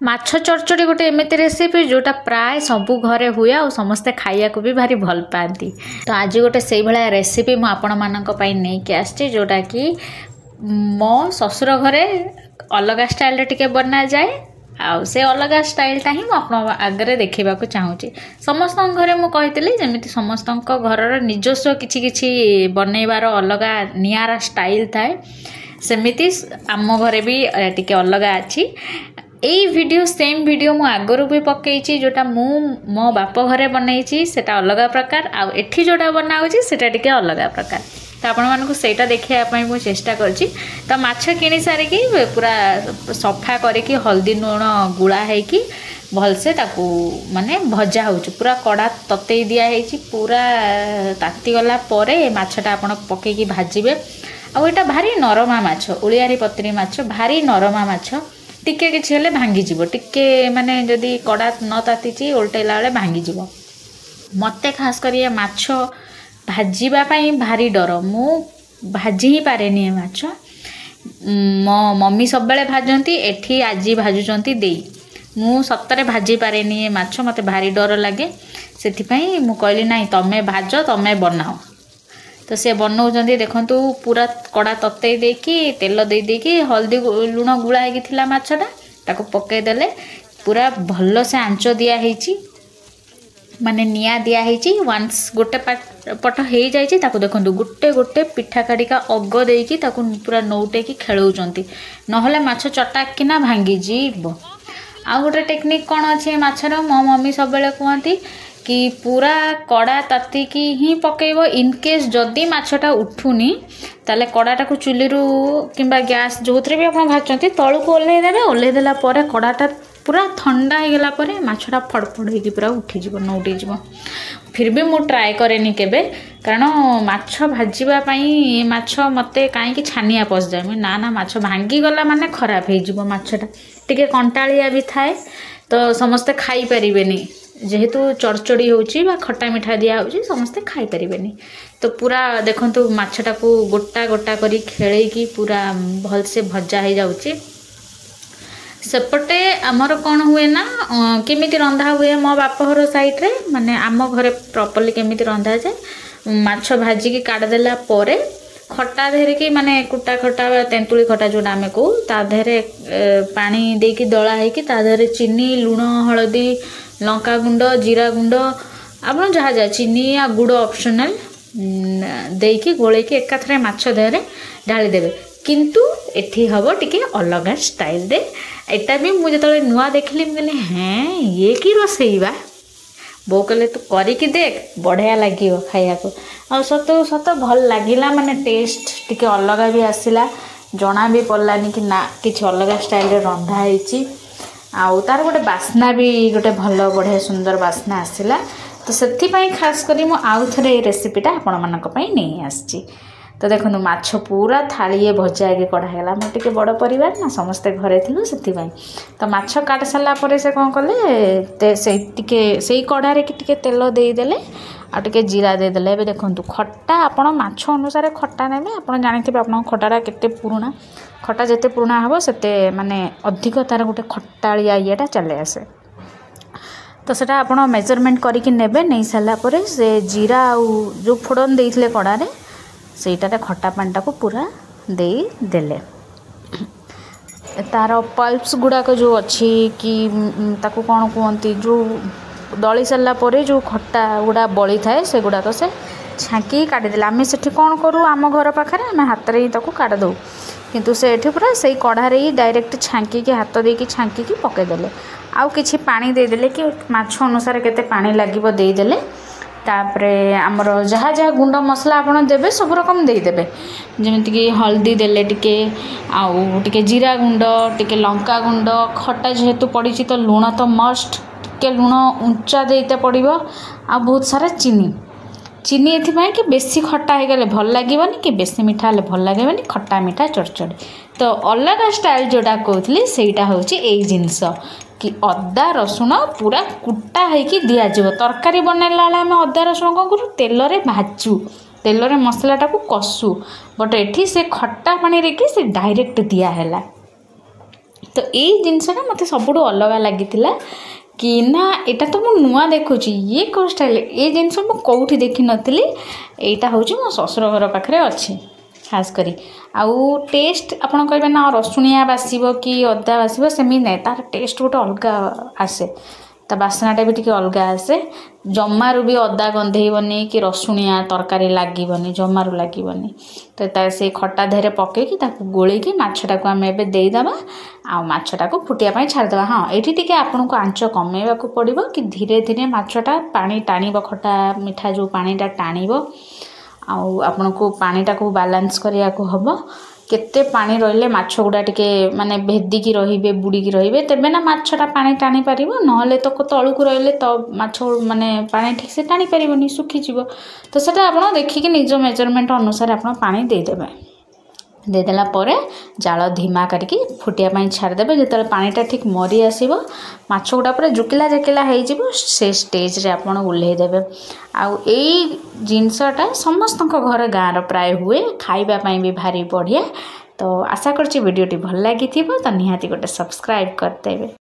ମାଛ ଚଡ଼ଚଡ଼ି ଗୋଟେ ଏମିତି ରେସିପି ଯେଉଁଟା ପ୍ରାୟ ସବୁ ଘରେ ହୁଏ ଆଉ ସମସ୍ତେ ଖାଇବାକୁ ବି ଭାରି ଭଲ ପାଆନ୍ତି। ତ ଆଜି ଗୋଟେ ସେଇଭଳିଆ ରେସିପି ମୁଁ ଆପଣମାନଙ୍କ ପାଇଁ ନେଇକି ଆସିଛି, ଯେଉଁଟାକି ମୋ ଶ୍ୱଶୁର ଘରେ ଅଲଗା ଷ୍ଟାଇଲ୍ରେ ଟିକେ ବନାଯାଏ। ଆଉ ସେ ଅଲଗା ଷ୍ଟାଇଲ୍ଟା ହିଁ ମୁଁ ଆପଣଙ୍କ ଆଗରେ ଦେଖାଇବାକୁ ଚାହୁଁଛି। ସମସ୍ତଙ୍କ ଘରେ ମୁଁ କହିଥିଲି ଯେମିତି ସମସ୍ତଙ୍କ ଘରର ନିଜସ୍ୱ କିଛି କିଛି ବନେଇବାର ଅଲଗା ନିଆରା ଷ୍ଟାଇଲ୍ ଥାଏ, ସେମିତି ଆମ ଘରେ ବି ଟିକେ ଅଲଗା ଅଛି। এই ভিডিও সেম ভিডিও মু আগরু भी পকাইছি, যেটা মু মো বাপ ঘরে বনাইছি সেটা অলগা প্রকার, আর এটি যেটা বনাউছি সেটা টিকে অলগা প্রকার। তো আপনার সেইটা দেখাইয়া মু চেষ্টা করছি। তো মাছ কিনি সারিকি পুরা সফা করিকি হলদি লুণ গুড়া হয়েকি भलसे ताकू माने भजा हो पूरा कड़ा ततई दिया है, पूरा तातीगला माछटा आप पकईकि भाजबे। आउ एटा भारी नरमा माछ, उलियारी पत्री माछ भारी नरमा माछ, टिके किछि हेले भांगी जीवो, टिके माने जदी कड़ा न तातीची ओल्टेला बेले भांगी जीवो। मते खास करी माछ भाजीबा पई भारी डर, मु भाजी ही पारेनी माछ। मो मम्मी सब बेले भाजंती, एठी आजी भाजुचंती देई, मु सतरे भाजी पारेनी माछ, मते भारी डर लगे। सेथिपई मु कहली नाही तमे भाज तमे बनाओ। तो से बनाऊँच देखु पूरा कड़ा ततई देकी तेल दे देकी हल्दी लुण गुला होगी माछटा ताको पकईदेले पूरा भल से आंच दिखाई माने निया दिखाई। वन्स गोटे पट हो जाए देखो गोटे गोटे पिठा काटिका अग देकी ताको पूरा नौटेकी खेलौचंती, नहले माछ चटाकिना भांगी जीव। आ गोटे टेक्निक कौन अच्छे माछर, मो मम्मी सब बेले कहती कि पूरा कड़ा तातीकी ही पकेब। इनकेस जदि माछटा उठुनी ताले कड़ाटा को चुली किंबा गैस जो भी आप भाजते तलू को ओल्लैदेवे, ओल्लैदेला कड़ाटा पूरा ठंडा हो गला माछटा फड़फड़ होगी पूरा उठीज नौटीज। फिर भी मु ट्राए करेनी केबे, कारण माछ भाजवाई माछ मते कहीं छानिया पश जाए, ना ना माछ भांगी गला माने खराब हो माछटा, टिके कंटालिया भी थाए तो समस्ते खाई परिबेनी, जेहेतु चड़चड़ी होची बा खट्टा मिठा दिया होची समस्ते खाई परिबेनी। तो पूरा देखंतु माछटा को गोटा गोटा करी खेलेकी पूरा भल से भजा हो जाउची। सेपटे आमर कौन हुए ना केमिति रंधा हुए मो बापघर साइड रे, माने आम घरे प्रॉपर्ली केमिति रंधा जाए, माछ भाजिकी काढ़देला परे खट्टा धेरे कि माने कुटा खट्टा तेंतुली खट्टा जोटा आमे को ता धेरे पानी देकी दला हेकी ता धेरे चीनी लुण हळदी लंका गुंड जीरा गुंड आप जहाँ जहाँ चीनी या गुड़ ऑप्शनल देकी गोलेकी एकाथरे माछ देहरे ढाली देबे। किंतु एठी हबो टिके अलगा स्टाइल रे। एटा भी मुझे जो नुआ देखली मुझे हाँ ये कि रोसई बा, बो कहले तू करिकी देख बढ़िया लगे खाया को। आ सत सत भल लगिला, माने टेस्ट टिके अलगा भी आसिला, जना भी पड़लानी कि ना किछि अलगा स्टाइल रे रंधा होईची। आउ तार गोटे बास्ना भी गोटे भल बढ़िया सुंदर बास्ना आसला। तो से खास करी मु आउ थरे रेसिपीटा आपण मानक पई नहीं आसची। तो देखो माछ पूरा थालीए भजा के कढ़ागला, मोर टिके बड़ परिवार ना समस्ते घरे थिलु सेथिबाई। तो माछ काट सारा पर से कौन कले से कढ़ारे कि टिके तेल देदेले आ टिके जीरा देदेले। ए देखो खट्टा आपण माछ अनुसार खट्टा नेबे, आपण जानिथिबे आपण खट्टाटा केते पुराना, खट्टा जेते पुराना हबो सेते माने अधिक तार गोटे खट्टालिया इएटा चले आसे। तो सेटा आपण मेजरमेंट करिकि नेबे, नहीं साला परे से जीरा आ जो फोड़न देइथिले कड़ारे सेटारे खट्टा पानीटा को पूरा दे देले। तार पल्प्स गुड़ाक जो अच्छी कि ताकू कौन कहती जो दली सारा पर जो खट्टा गुड़ा बड़ी थाए से गुड़ाक से छाँकी काटिदेले। आम से कौन करूँ आम घर पाखे आम हाथ में ही काट दो, किंतु से पूरा से कढ़ारे ही डायरेक्ट छाँकी हाथ देकी छाँकी पकईदेले। आउ किछि पानी देदेले कि माछ अनुसार केते पानी लागिबो देदेले। तापरे आमर जहाँ जहाँ गुंड मसला आपड़ देवे सब रकम देदेवे, जमीक हल्दी देले टिके आउ टिके जीरा गुंड टिके लंका गुंड, खट्टा जेहेतु पड़ी तो लुण तो मस्ट, टिके लुण उंचा देते पड़ो, आ बहुत सारा चीनी चीनी एथिपाई कि बेसी खट्टा हो गले भल लगे कि बेसी मीठा हेले भल लगे, खट्टा मीठा चड़चड़ी। तो अलग स्टाइल जोटा कहती सेटा हूँ यही जिनस कि अदा रसुण पूरा कुटा होगी दिज्व। तरकारी बनैला आम अदा रसुण कौन करूँ तेल रे भाजू, तेल रे मसलाटा को कषु, बट एठी से खट्टा पानी रे कि से डायरेक्ट दिया हैला। तो तो यही जिनसा मत सब अलग लगी कि ना एटा तो मु नुआ देखुची ये कौन स्टाइल ये जिनस मुझे कौटी देखी नी यहाँ हूँ मो ससुर घर पाखे अच्छी खास करी आउ टेस्ट आपन कहे ना रसुणिया बासब कि अदा बासब सेमती ना तार टेस्ट गोटे अलग आसे ता बासनाटा भी टी अलग आसे जमारू भी अदा गंधेबनी कि रसुणिया तरकारी लगे जमारू लगे तो से खटा देहरे पकईकि गोलेकी मछटा को आम एदेदबा आछटा को फुटिया छाड़देवा। हाँ ये टी आपन को आंच कमेवा को पड़ो कि धीरे धीरे मछटा पानी टाण खटा मिठा जो पानीटा टाण आपन को पानीटा को बालांस करने को हम केते पानी रहिले माछ गुडा टिके माने भेदिकी रहिबे बुड़ीकी रहिबे तेबे ना माछटा पानी टाणी पारिबो नहले तो तळुकु रहिले तो माछ माने पानी ठीक से टाणी पारिबोनी सुखी जीवो। तो सेटा आपण देखिकी निज मेजरमेंट अनुसार आपण पानी दे देबे देदेला परे जाल धीमा करके फुटिया छाड़देवे जो पानीटा ठीक मरी आसो माछ गुड़ा पूरा जुकिला जकिला हो से स्टेज रे आपन ओल्हेदेवे। आउ एई जिनसटा समस्त घर गाँव प्राय हुए खाइबापी भी भारी बढ़िया। तो आशा करछि वीडियोटी भल लगी तो निहाती गोटे सब्सक्राइब करदेवे।